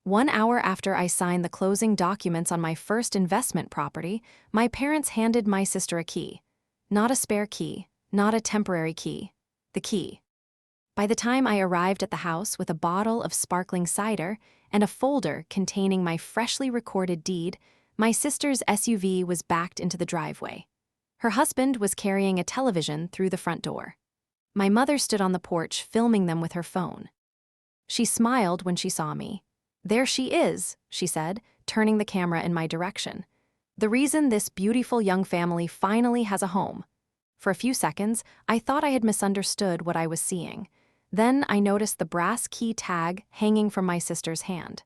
1 hour after I signed the closing documents on my first investment property, my parents handed my sister a key. Not a spare key, not a temporary key. The key. By the time I arrived at the house with a bottle of sparkling cider and a folder containing my freshly recorded deed, my sister's SUV was backed into the driveway. Her husband was carrying a television through the front door. My mother stood on the porch filming them with her phone. She smiled when she saw me. "There she is," she said, turning the camera in my direction. "The reason this beautiful young family finally has a home." For a few seconds, I thought I had misunderstood what I was seeing. Then I noticed the brass key tag hanging from my sister's hand.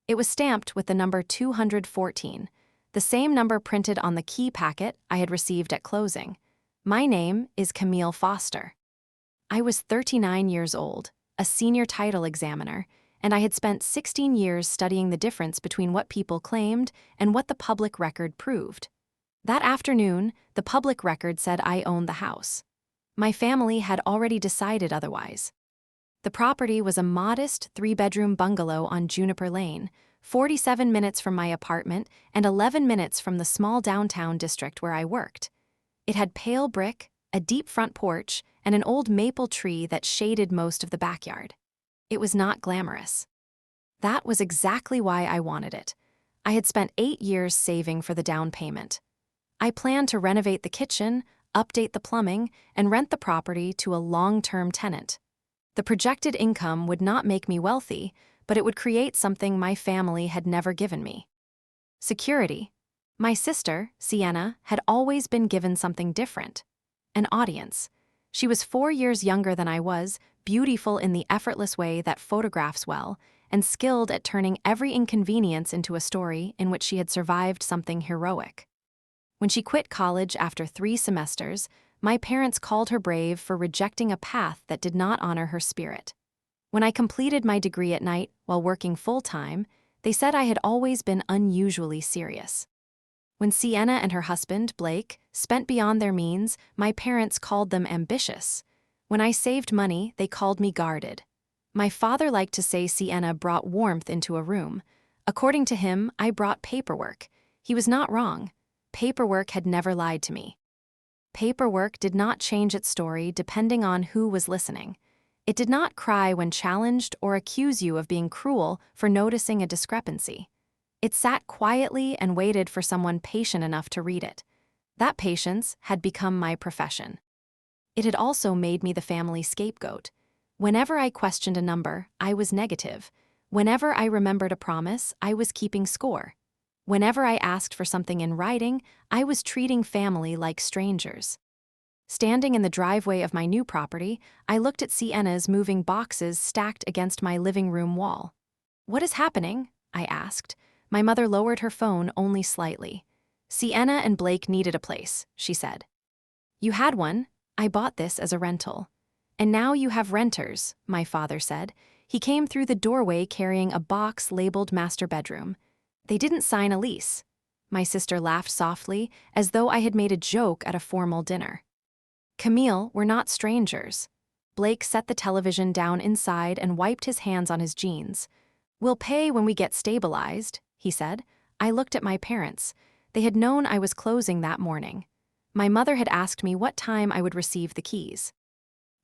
It was stamped with the number 214, the same number printed on the key packet I had received at closing. My name is Camille Foster. I was 39 years old, a senior title examiner, and I had spent 16 years studying the difference between what people claimed and what the public record proved. That afternoon, the public record said I owned the house. My family had already decided otherwise. The property was a modest 3-bedroom bungalow on Juniper Lane, 47 minutes from my apartment and 11 minutes from the small downtown district where I worked. It had pale brick, a deep front porch, and an old maple tree that shaded most of the backyard. It was not glamorous. That was exactly why I wanted it. I had spent 8 years saving for the down payment. I planned to renovate the kitchen, update the plumbing, and rent the property to a long-term tenant. The projected income would not make me wealthy, but it would create something my family had never given me. Security. My sister, Sienna, had always been given something different. An audience. She was 4 years younger than I was, beautiful in the effortless way that photographs well, and skilled at turning every inconvenience into a story in which she had survived something heroic. When she quit college after 3 semesters, my parents called her brave for rejecting a path that did not honor her spirit. When I completed my degree at night while working full-time, they said I had always been unusually serious. When Sienna and her husband, Blake, spent beyond their means, my parents called them ambitious. When I saved money, they called me guarded. My father liked to say Sienna brought warmth into a room. According to him, I brought paperwork. He was not wrong. Paperwork had never lied to me. Paperwork did not change its story depending on who was listening. It did not cry when challenged or accuse you of being cruel for noticing a discrepancy. It sat quietly and waited for someone patient enough to read it. That patience had become my profession. It had also made me the family scapegoat. Whenever I questioned a number, I was negative. Whenever I remembered a promise, I was keeping score. Whenever I asked for something in writing, I was treating family like strangers. Standing in the driveway of my new property, I looked at Sienna's moving boxes stacked against my living room wall. "What is happening?" I asked. My mother lowered her phone only slightly. "Sienna and Blake needed a place," she said. "You had one. I bought this as a rental." "And now you have renters," my father said. He came through the doorway carrying a box labeled master bedroom. "They didn't sign a lease." My sister laughed softly, as though I had made a joke at a formal dinner. "Camille, we're not strangers." Blake set the television down inside and wiped his hands on his jeans. "We'll pay when we get stabilized," he said. I looked at my parents. They had known I was closing that morning. My mother had asked me what time I would receive the keys.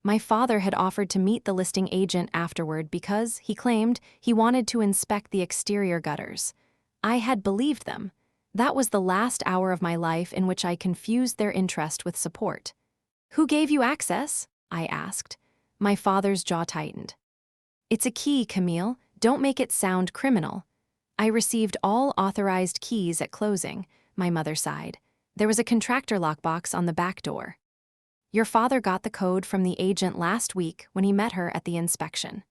My father had offered to meet the listing agent afterward because, he claimed, he wanted to inspect the exterior gutters. I had believed them. That was the last hour of my life in which I confused their interest with support. "Who gave you access?" I asked. My father's jaw tightened. "It's a key, Camille. Don't make it sound criminal." "I received all authorized keys at closing," my mother sighed. "There was a contractor lockbox on the back door." "Your father got the code from the agent last week when he met her at the inspection."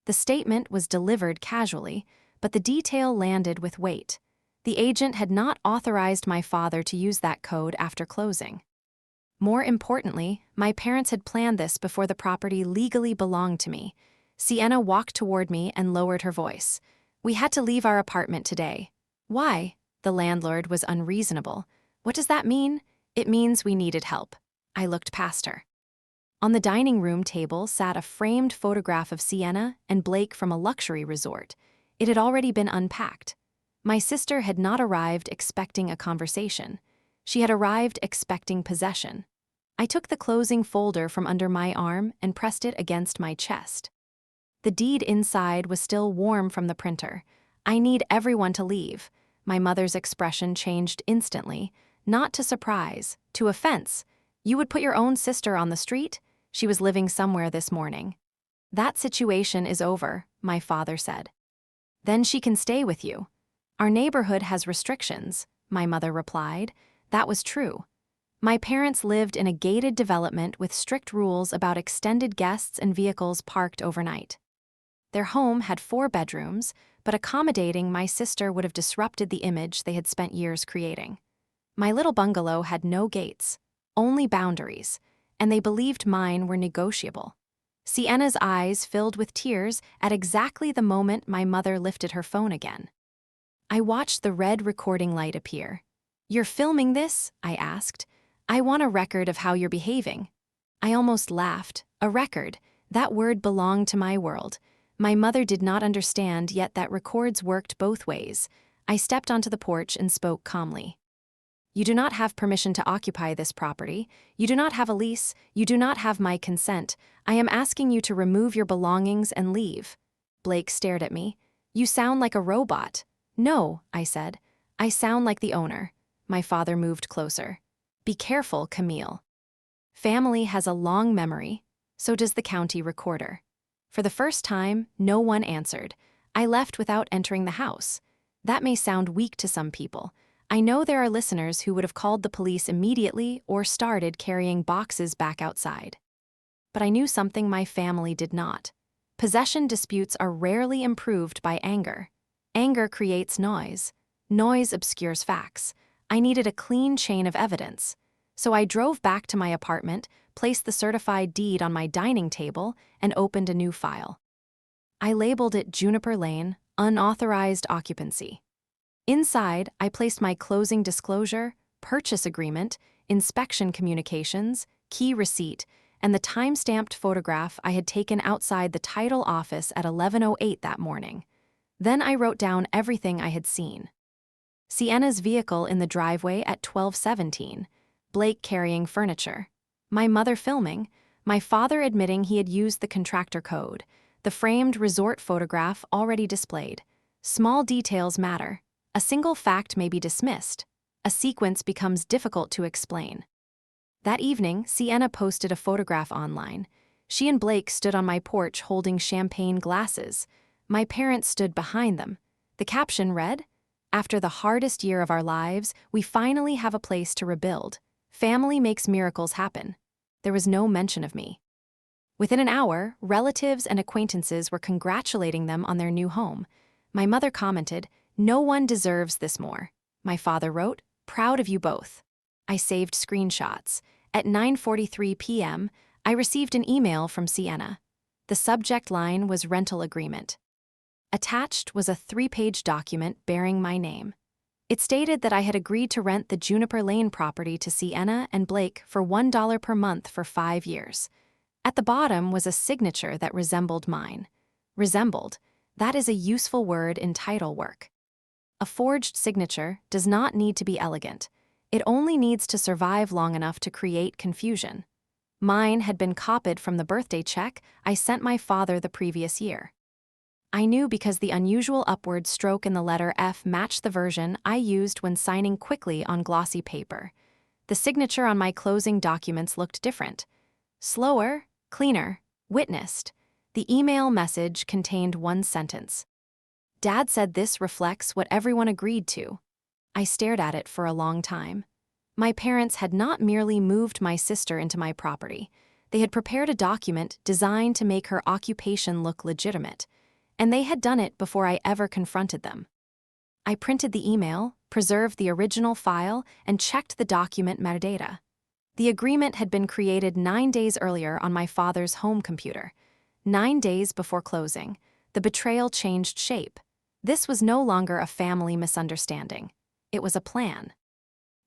The statement was delivered casually, but the detail landed with weight. The agent had not authorized my father to use that code after closing. More importantly, my parents had planned this before the property legally belonged to me. Sienna walked toward me and lowered her voice. "We had to leave our apartment today." "Why?" The landlord was unreasonable. "What does that mean?" "It means we needed help." I looked past her. On the dining room table sat a framed photograph of Sienna and Blake from a luxury resort. It had already been unpacked. My sister had not arrived expecting a conversation. She had arrived expecting possession. I took the closing folder from under my arm and pressed it against my chest. The deed inside was still warm from the printer. "I need everyone to leave." My mother's expression changed instantly, not to surprise, to offense. "You would put your own sister on the street?" She was living somewhere this morning. "That situation is over," my father said. "Then she can stay with you." "Our neighborhood has restrictions," my mother replied. That was true. My parents lived in a gated development with strict rules about extended guests and vehicles parked overnight. Their home had 4 bedrooms, but accommodating my sister would have disrupted the image they had spent years creating. My little bungalow had no gates, only boundaries, and they believed mine were negotiable. Sienna's eyes filled with tears at exactly the moment my mother lifted her phone again. I watched the red recording light appear. "You're filming this?" I asked. "I want a record of how you're behaving." I almost laughed. A record. That word belonged to my world. My mother did not understand yet that records worked both ways. I stepped onto the porch and spoke calmly. "You do not have permission to occupy this property. You do not have a lease. You do not have my consent. I am asking you to remove your belongings and leave." Blake stared at me. "You sound like a robot." "No," I said. "I sound like the owner." My father moved closer. "Be careful, Camille. Family has a long memory. So does the county recorder." For the first time, no one answered. I left without entering the house. That may sound weak to some people. I know there are listeners who would have called the police immediately or started carrying boxes back outside. But I knew something my family did not. Possession disputes are rarely improved by anger. Anger creates noise. Noise obscures facts. I needed a clean chain of evidence. So I drove back to my apartment, placed the certified deed on my dining table, and opened a new file. I labeled it Juniper Lane, Unauthorized Occupancy. Inside, I placed my closing disclosure, purchase agreement, inspection communications, key receipt, and the time-stamped photograph I had taken outside the title office at 11:08 that morning. Then I wrote down everything I had seen. Sienna's vehicle in the driveway at 12:17, Blake carrying furniture, my mother filming, my father admitting he had used the contractor code, the framed resort photograph already displayed. Small details matter. A single fact may be dismissed. A sequence becomes difficult to explain. That evening, Sienna posted a photograph online. She and Blake stood on my porch holding champagne glasses. My parents stood behind them. The caption read, "After the hardest year of our lives, we finally have a place to rebuild. Family makes miracles happen." There was no mention of me. Within an hour, relatives and acquaintances were congratulating them on their new home. My mother commented, "No one deserves this more." My father wrote, "Proud of you both." I saved screenshots. At 9:43 p.m., I received an email from Sienna. The subject line was rental agreement. Attached was a 3-page document bearing my name. It stated that I had agreed to rent the Juniper Lane property to Sienna and Blake for $1 per month for 5 years. At the bottom was a signature that resembled mine. Resembled. That is a useful word in title work. A forged signature does not need to be elegant. It only needs to survive long enough to create confusion. Mine had been copied from the birthday check I sent my father the previous year. I knew because the unusual upward stroke in the letter F matched the version I used when signing quickly on glossy paper. The signature on my closing documents looked different. Slower, cleaner, witnessed. The email message contained one sentence. "Dad said this reflects what everyone agreed to." I stared at it for a long time. My parents had not merely moved my sister into my property. They had prepared a document designed to make her occupation look legitimate. And they had done it before I ever confronted them. I printed the email, preserved the original file, and checked the document metadata. The agreement had been created 9 days earlier on my father's home computer. 9 days before closing, the betrayal changed shape. This was no longer a family misunderstanding. It was a plan.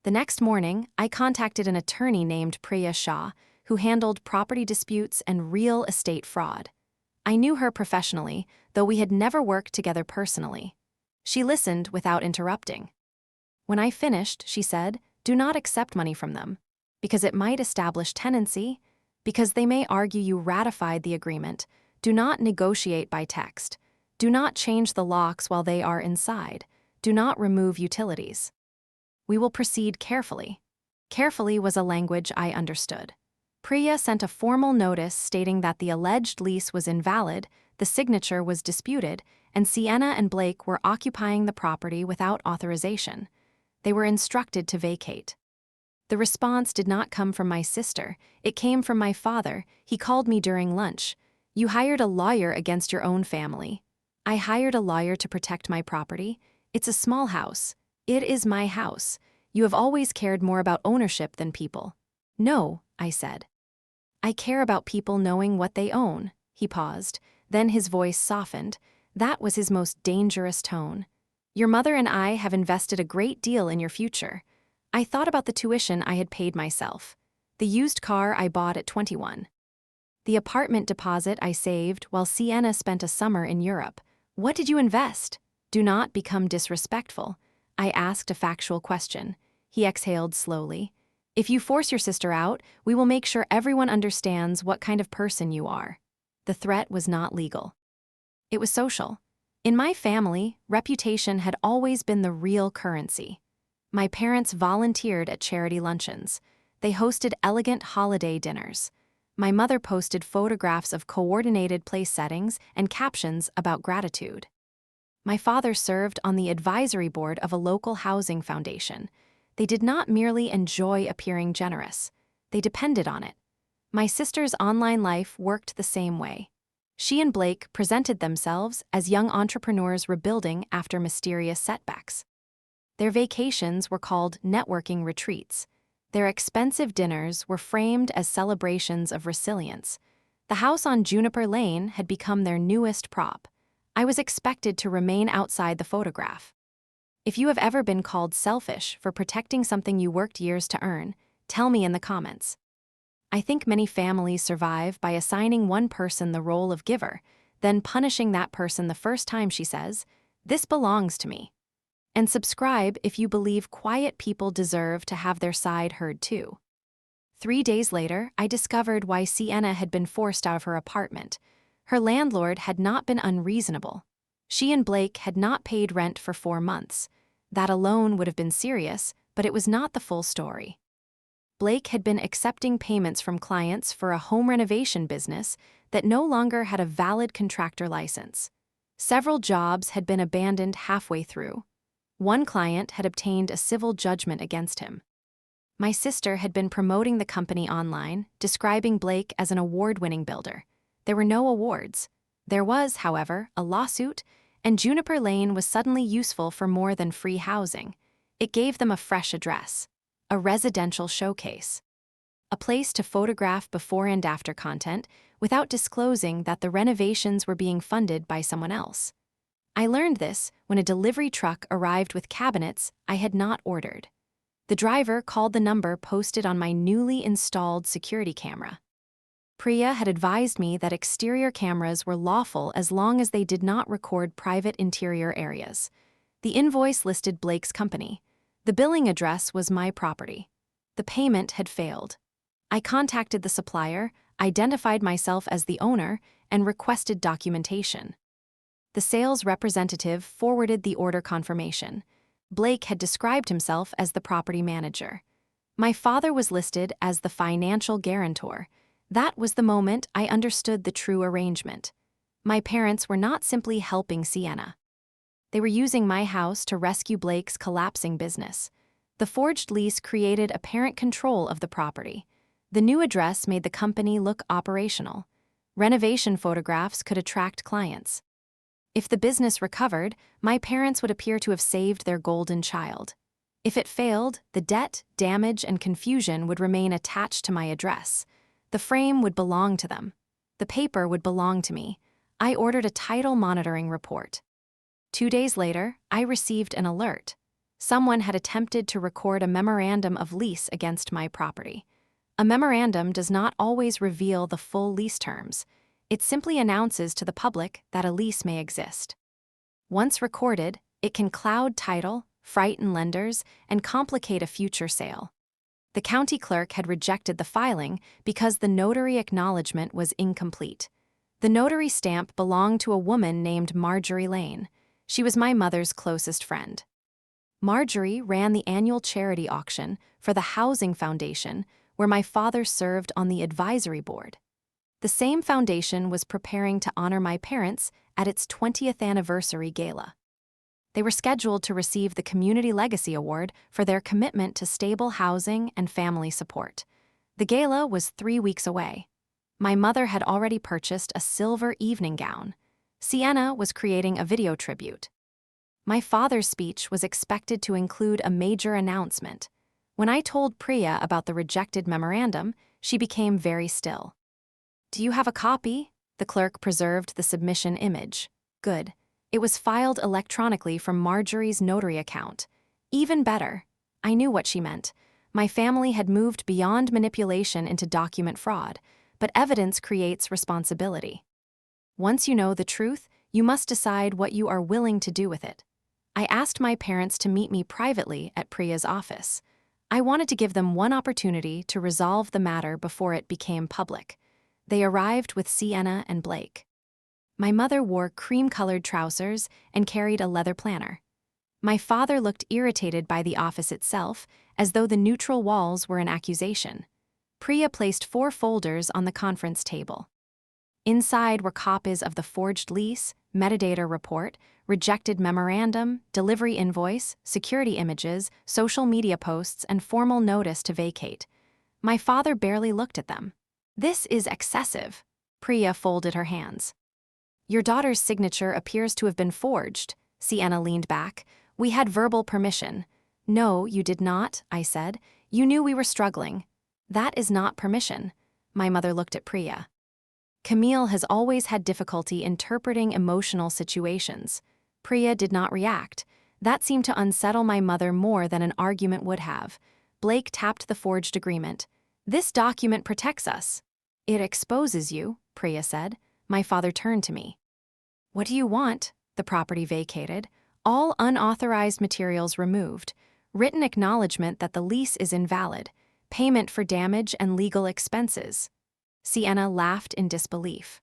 The next morning, I contacted an attorney named Priya Shah, who handled property disputes and real estate fraud. I knew her professionally, though we had never worked together personally. She listened without interrupting. When I finished, she said, "Do not accept money from them, because it might establish tenancy, because they may argue you ratified the agreement. Do not negotiate by text. Do not change the locks while they are inside. Do not remove utilities. We will proceed carefully." Carefully was a language I understood. Priya sent a formal notice stating that the alleged lease was invalid, the signature was disputed, and Sienna and Blake were occupying the property without authorization. They were instructed to vacate. The response did not come from my sister. It came from my father. He called me during lunch. "You hired a lawyer against your own family." "I hired a lawyer to protect my property. It's a small house. It is my house. You have always cared more about ownership than people." "No," I said. "I care about people knowing what they own." He paused. Then his voice softened. That was his most dangerous tone. "Your mother and I have invested a great deal in your future." I thought about the tuition I had paid myself, the used car I bought at 21, the apartment deposit I saved while Sienna spent a summer in Europe. "What did you invest?" "Do not become disrespectful." I asked a factual question. He exhaled slowly. "If you force your sister out, we will make sure everyone understands what kind of person you are." The threat was not legal. It was social. In my family, reputation had always been the real currency. My parents volunteered at charity luncheons. They hosted elegant holiday dinners. My mother posted photographs of coordinated place settings and captions about gratitude. My father served on the advisory board of a local housing foundation. They did not merely enjoy appearing generous. They depended on it. My sister's online life worked the same way. She and Blake presented themselves as young entrepreneurs rebuilding after mysterious setbacks. Their vacations were called networking retreats. Their expensive dinners were framed as celebrations of resilience. The house on Juniper Lane had become their newest prop. I was expected to remain outside the photograph. If you have ever been called selfish for protecting something you worked years to earn, tell me in the comments. I think many families survive by assigning one person the role of giver, then punishing that person the first time she says, "This belongs to me." And subscribe if you believe quiet people deserve to have their side heard too. 3 days later, I discovered why Sienna had been forced out of her apartment. Her landlord had not been unreasonable. She and Blake had not paid rent for 4 months. That alone would have been serious, but it was not the full story. Blake had been accepting payments from clients for a home renovation business that no longer had a valid contractor license. Several jobs had been abandoned halfway through. One client had obtained a civil judgment against him. My sister had been promoting the company online, describing Blake as an award-winning builder. There were no awards. There was, however, a lawsuit, and Juniper Lane was suddenly useful for more than free housing. It gave them a fresh address, a residential showcase, a place to photograph before and after content without disclosing that the renovations were being funded by someone else. I learned this when a delivery truck arrived with cabinets I had not ordered. The driver called the number posted on my newly installed security camera. Priya had advised me that exterior cameras were lawful as long as they did not record private interior areas. The invoice listed Blake's company. The billing address was my property. The payment had failed. I contacted the supplier, identified myself as the owner, and requested documentation. The sales representative forwarded the order confirmation. Blake had described himself as the property manager. My father was listed as the financial guarantor. That was the moment I understood the true arrangement. My parents were not simply helping Sienna. They were using my house to rescue Blake's collapsing business. The forged lease created apparent control of the property. The new address made the company look operational. Renovation photographs could attract clients. If the business recovered, my parents would appear to have saved their golden child. If it failed, the debt, damage, and confusion would remain attached to my address. The frame would belong to them. The paper would belong to me. I ordered a title monitoring report. 2 days later, I received an alert. Someone had attempted to record a memorandum of lease against my property. A memorandum does not always reveal the full lease terms. It simply announces to the public that a lease may exist. Once recorded, it can cloud title, frighten lenders, and complicate a future sale. The county clerk had rejected the filing because the notary acknowledgement was incomplete. The notary stamp belonged to a woman named Marjorie Lane. She was my mother's closest friend. Marjorie ran the annual charity auction for the Housing Foundation, where my father served on the advisory board. The same foundation was preparing to honor my parents at its 20th anniversary gala. They were scheduled to receive the Community Legacy Award for their commitment to stable housing and family support. The gala was 3 weeks away. My mother had already purchased a silver evening gown. Sienna was creating a video tribute. My father's speech was expected to include a major announcement. When I told Priya about the rejected memorandum, she became very still. "Do you have a copy?" The clerk preserved the submission image. Good. It was filed electronically from Marjorie's notary account. Even better. I knew what she meant. My family had moved beyond manipulation into document fraud, but evidence creates responsibility. Once you know the truth, you must decide what you are willing to do with it. I asked my parents to meet me privately at Priya's office. I wanted to give them one opportunity to resolve the matter before it became public. They arrived with Sienna and Blake. My mother wore cream-colored trousers and carried a leather planner. My father looked irritated by the office itself, as though the neutral walls were an accusation. Priya placed 4 folders on the conference table. Inside were copies of the forged lease, metadata report, rejected memorandum, delivery invoice, security images, social media posts, and formal notice to vacate. My father barely looked at them. "This is excessive." Priya folded her hands. "Your daughter's signature appears to have been forged." Sienna leaned back. "We had verbal permission." "No, you did not," I said. "You knew we were struggling." "That is not permission." My mother looked at Priya. Camille has always had difficulty interpreting emotional situations. Priya did not react. That seemed to unsettle my mother more than an argument would have. Blake tapped the forged agreement. "This document protects us." "It exposes you," Priya said. My father turned to me. "What do you want?" The property vacated. All unauthorized materials removed. Written acknowledgement that the lease is invalid. Payment for damage and legal expenses. Sienna laughed in disbelief.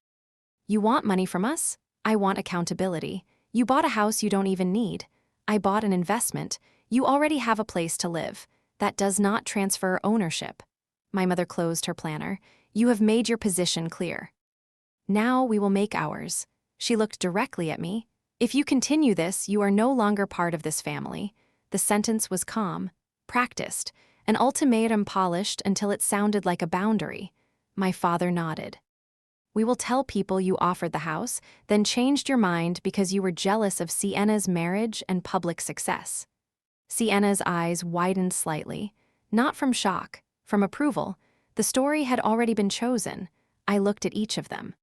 "You want money from us? I want accountability. You bought a house you don't even need. I bought an investment. You already have a place to live. That does not transfer ownership." My mother closed her planner. "You have made your position clear. Now we will make ours." She looked directly at me. "If you continue this, you are no longer part of this family." The sentence was calm, practiced, an ultimatum polished until it sounded like a boundary. My father nodded. "We will tell people you offered the house, then changed your mind because you were jealous of Sienna's marriage and public success." Sienna's eyes widened slightly, not from shock, from approval. The story had already been chosen. I looked at each of them.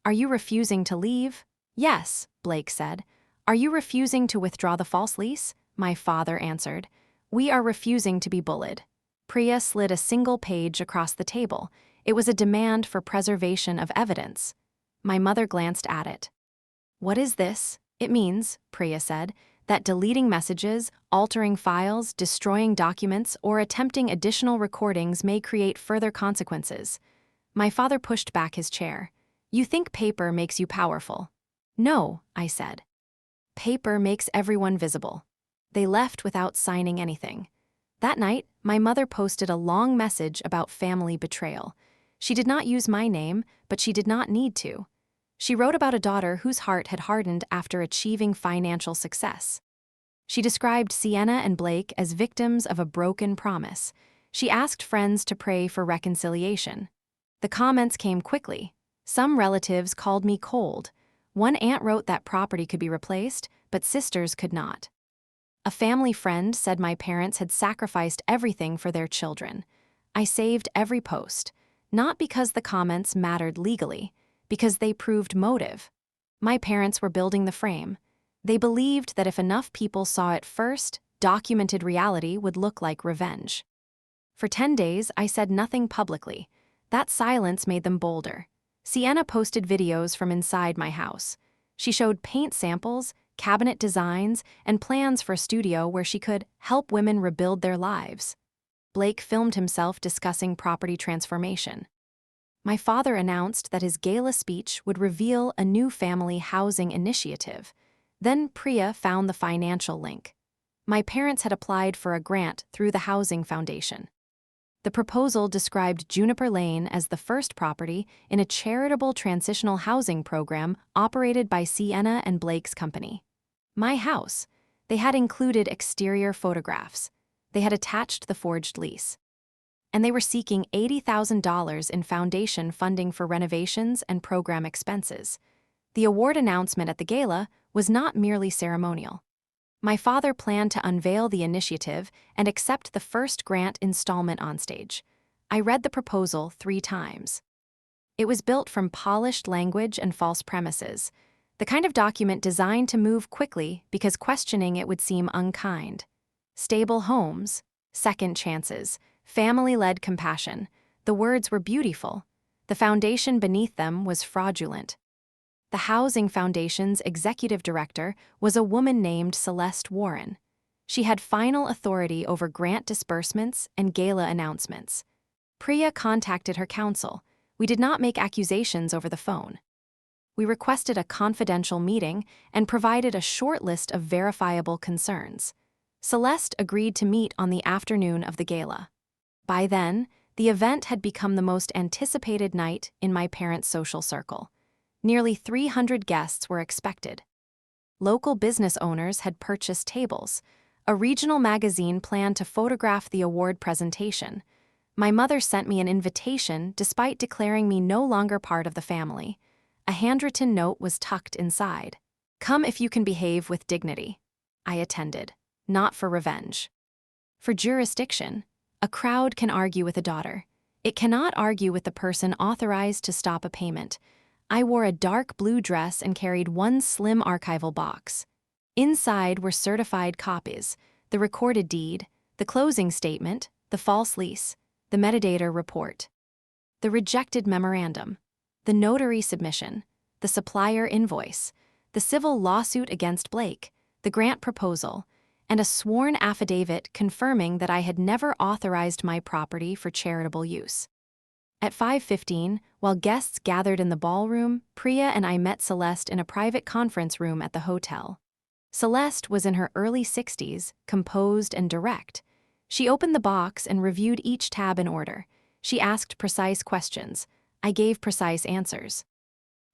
"Are you refusing to leave?" "Yes," Blake said. "Are you refusing to withdraw the false lease?" My father answered. "We are refusing to be bullied." Priya slid a single page across the table. It was a demand for preservation of evidence. My mother glanced at it. "What is this?" "It means," Priya said, "that deleting messages, altering files, destroying documents, or attempting additional recordings may create further consequences." My father pushed back his chair. "You think paper makes you powerful." "No," I said. "Paper makes everyone visible." They left without signing anything. That night, my mother posted a long message about family betrayal. She did not use my name, but she did not need to. She wrote about a daughter whose heart had hardened after achieving financial success. She described Sienna and Blake as victims of a broken promise. She asked friends to pray for reconciliation. The comments came quickly. Some relatives called me cold. One aunt wrote that property could be replaced, but sisters could not. A family friend said my parents had sacrificed everything for their children. I saved every post, not because the comments mattered legally, because they proved motive. My parents were building the frame. They believed that if enough people saw it first, documented reality would look like revenge. For 10 days, I said nothing publicly. That silence made them bolder. Sienna posted videos from inside my house. She showed paint samples, cabinet designs, and plans for a studio where she could help women rebuild their lives. Blake filmed himself discussing property transformation. My father announced that his gala speech would reveal a new family housing initiative. Then Priya found the financial link. My parents had applied for a grant through the Housing Foundation. The proposal described Juniper Lane as the first property in a charitable transitional housing program operated by Sienna and Blake's company. My house. They had included exterior photographs. They had attached the forged lease. And they were seeking $80,000 in foundation funding for renovations and program expenses. The award announcement at the gala was not merely ceremonial. My father planned to unveil the initiative and accept the first grant installment on stage. I read the proposal 3 times. It was built from polished language and false premises, the kind of document designed to move quickly because questioning it would seem unkind. Stable homes, second chances, family-led compassion. The words were beautiful. The foundation beneath them was fraudulent. The Housing Foundation's executive director was a woman named Celeste Warren. She had final authority over grant disbursements and gala announcements. Priya contacted her counsel. We did not make accusations over the phone. We requested a confidential meeting and provided a short list of verifiable concerns. Celeste agreed to meet on the afternoon of the gala. By then, the event had become the most anticipated night in my parents' social circle. Nearly 300 guests were expected. Local business owners had purchased tables. A regional magazine planned to photograph the award presentation. My mother sent me an invitation despite declaring me no longer part of the family. A handwritten note was tucked inside. "Come if you can behave with dignity." I attended, not for revenge. For jurisdiction, a crowd can argue with a daughter. It cannot argue with the person authorized to stop a payment. I wore a dark blue dress and carried one slim archival box. Inside were certified copies, the recorded deed, the closing statement, the false lease, the metadata report, the rejected memorandum, the notary submission, the supplier invoice, the civil lawsuit against Blake, the grant proposal, and a sworn affidavit confirming that I had never authorized my property for charitable use. At 5:15, while guests gathered in the ballroom, Priya and I met Celeste in a private conference room at the hotel. Celeste was in her early 60s, composed and direct. She opened the box and reviewed each tab in order. She asked precise questions. I gave precise answers.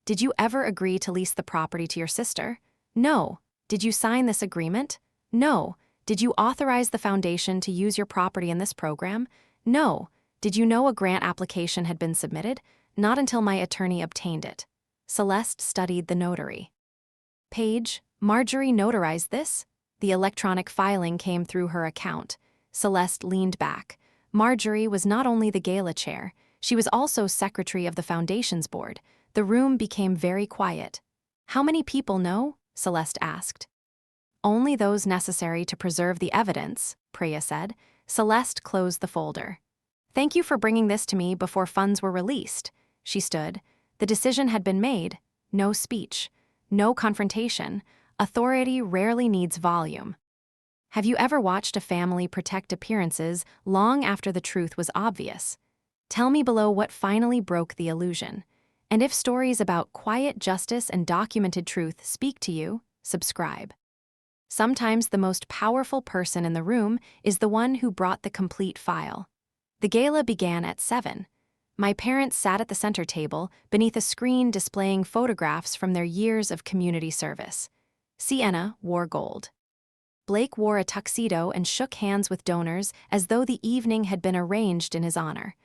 "Did you ever agree to lease the property to your sister?" "No." "Did you sign this agreement?" "No." "Did you authorize the foundation to use your property in this program?" "No." "Did you know a grant application had been submitted?" "Not until my attorney obtained it." Celeste studied the notary. "Page, Marjorie notarized this?" The electronic filing came through her account. Celeste leaned back. Marjorie was not only the gala chair, she was also secretary of the foundation's board. The room became very quiet. "How many people know?" Celeste asked. "Only those necessary to preserve the evidence," Priya said. Celeste closed the folder. "Thank you for bringing this to me before funds were released." She stood. The decision had been made. No speech. No confrontation. Authority rarely needs volume. Have you ever watched a family protect appearances long after the truth was obvious? Tell me below what finally broke the illusion. And if stories about quiet justice and documented truth speak to you, subscribe. Sometimes the most powerful person in the room is the one who brought the complete file. The gala began at 7. My parents sat at the center table beneath a screen displaying photographs from their years of community service. Sienna wore gold. Blake wore a tuxedo and shook hands with donors as though the evening had been arranged in his honor.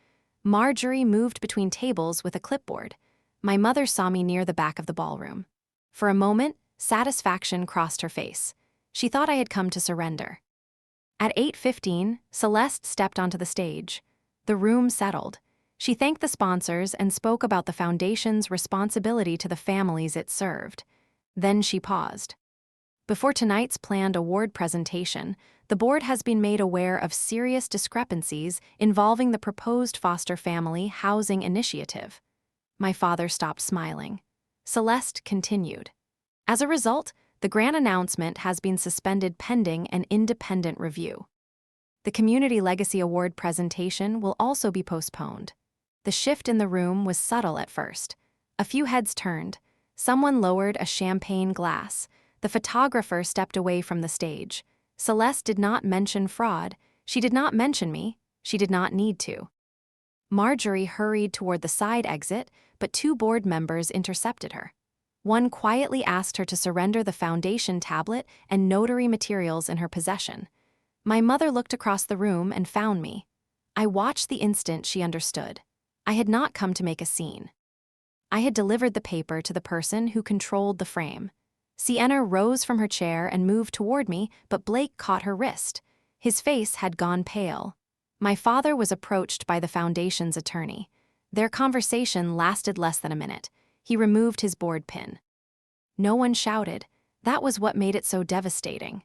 Marjorie moved between tables with a clipboard. My mother saw me near the back of the ballroom. For a moment, satisfaction crossed her face. She thought I had come to surrender. At 8:15, Celeste stepped onto the stage. The room settled. She thanked the sponsors and spoke about the foundation's responsibility to the families it served. Then she paused. Before tonight's planned award presentation, the board has been made aware of serious discrepancies involving the proposed foster family housing initiative. My father stopped smiling. Celeste continued. As a result, the grant announcement has been suspended pending an independent review. The Community Legacy Award presentation will also be postponed. The shift in the room was subtle at first. A few heads turned. Someone lowered a champagne glass. The photographer stepped away from the stage. Celeste did not mention fraud. She did not mention me. She did not need to. Marjorie hurried toward the side exit, but two board members intercepted her. One quietly asked her to surrender the foundation tablet and notary materials in her possession. My mother looked across the room and found me. I watched the instant she understood. I had not come to make a scene. I had delivered the paper to the person who controlled the frame. Sienna rose from her chair and moved toward me, but Blake caught her wrist. His face had gone pale. My father was approached by the foundation's attorney. Their conversation lasted less than a minute. He removed his board pin. No one shouted. That was what made it so devastating.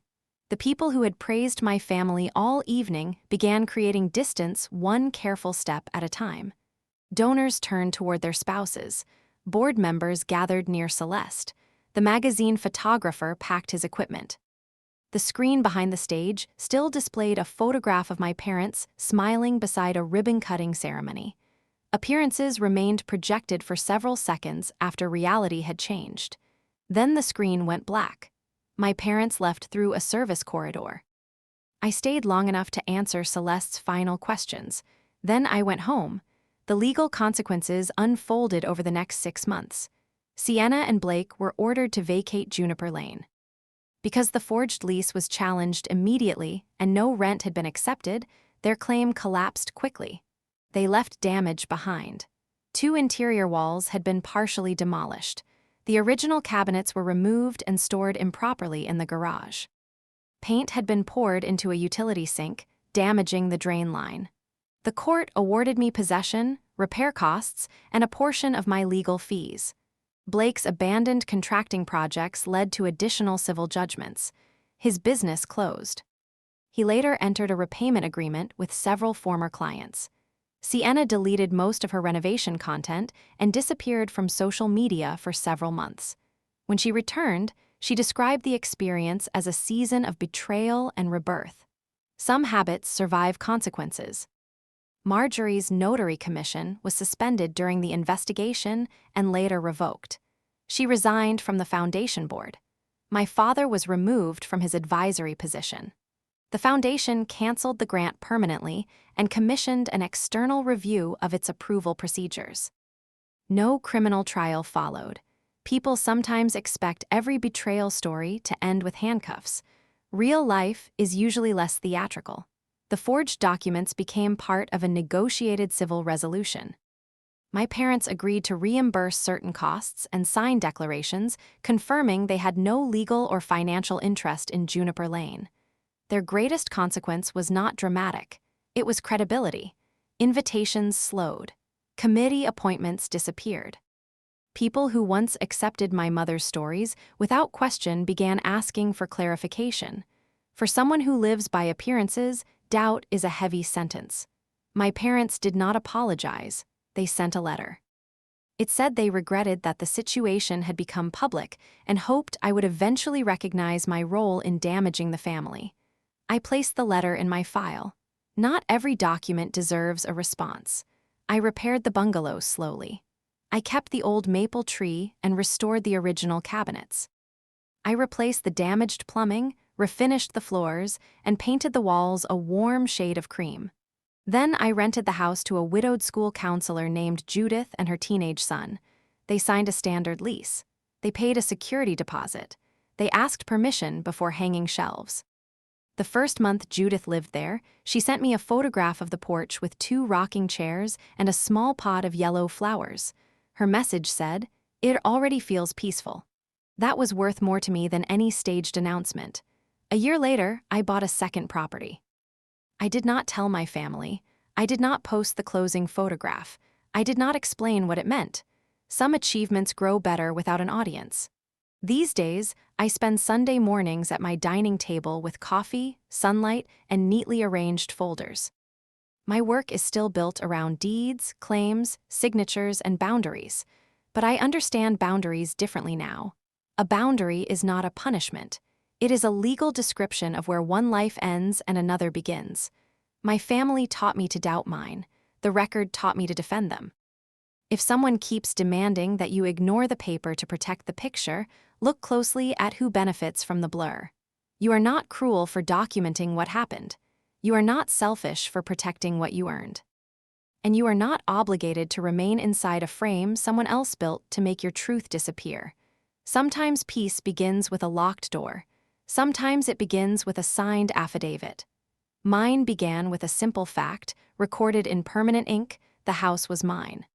The people who had praised my family all evening began creating distance one careful step at a time. Donors turned toward their spouses. Board members gathered near Celeste. The magazine photographer packed his equipment. The screen behind the stage still displayed a photograph of my parents smiling beside a ribbon-cutting ceremony. Appearances remained projected for several seconds after reality had changed. Then the screen went black. My parents left through a service corridor. I stayed long enough to answer Celeste's final questions. Then I went home. The legal consequences unfolded over the next 6 months. Sienna and Blake were ordered to vacate Juniper Lane. Because the forged lease was challenged immediately and no rent had been accepted, their claim collapsed quickly. They left damage behind. 2 interior walls had been partially demolished. The original cabinets were removed and stored improperly in the garage. Paint had been poured into a utility sink, damaging the drain line. The court awarded me possession, repair costs, and a portion of my legal fees. Blake's abandoned contracting projects led to additional civil judgments. His business closed. He later entered a repayment agreement with several former clients. Sienna deleted most of her renovation content and disappeared from social media for several months. When she returned, she described the experience as a season of betrayal and rebirth. Some habits survive consequences. Marjorie's notary commission was suspended during the investigation and later revoked. She resigned from the foundation board. My father was removed from his advisory position. The foundation canceled the grant permanently and commissioned an external review of its approval procedures. No criminal trial followed. People sometimes expect every betrayal story to end with handcuffs. Real life is usually less theatrical. The forged documents became part of a negotiated civil resolution. My parents agreed to reimburse certain costs and sign declarations confirming they had no legal or financial interest in Juniper Lane. Their greatest consequence was not dramatic. It was credibility. Invitations slowed. Committee appointments disappeared. People who once accepted my mother's stories without question began asking for clarification. For someone who lives by appearances, doubt is a heavy sentence. My parents did not apologize. They sent a letter. It said they regretted that the situation had become public and hoped I would eventually recognize my role in damaging the family. I placed the letter in my file. Not every document deserves a response. I repaired the bungalow slowly. I kept the old maple tree and restored the original cabinets. I replaced the damaged plumbing, refinished the floors, and painted the walls a warm shade of cream. Then I rented the house to a widowed school counselor named Judith and her teenage son. They signed a standard lease. They paid a security deposit. They asked permission before hanging shelves. The first month Judith lived there, she sent me a photograph of the porch with 2 rocking chairs and a small pot of yellow flowers. Her message said, "It already feels peaceful." That was worth more to me than any staged announcement. A year later, I bought a second property. I did not tell my family. I did not post the closing photograph. I did not explain what it meant. Some achievements grow better without an audience. These days, I spend Sunday mornings at my dining table with coffee, sunlight, and neatly arranged folders. My work is still built around deeds, claims, signatures, and boundaries. But I understand boundaries differently now. A boundary is not a punishment. It is a legal description of where one life ends and another begins. My family taught me to doubt mine. The record taught me to defend them. If someone keeps demanding that you ignore the paper to protect the picture, look closely at who benefits from the blur. You are not cruel for documenting what happened. You are not selfish for protecting what you earned. And you are not obligated to remain inside a frame someone else built to make your truth disappear. Sometimes peace begins with a locked door. Sometimes it begins with a signed affidavit. Mine began with a simple fact, recorded in permanent ink: the house was mine.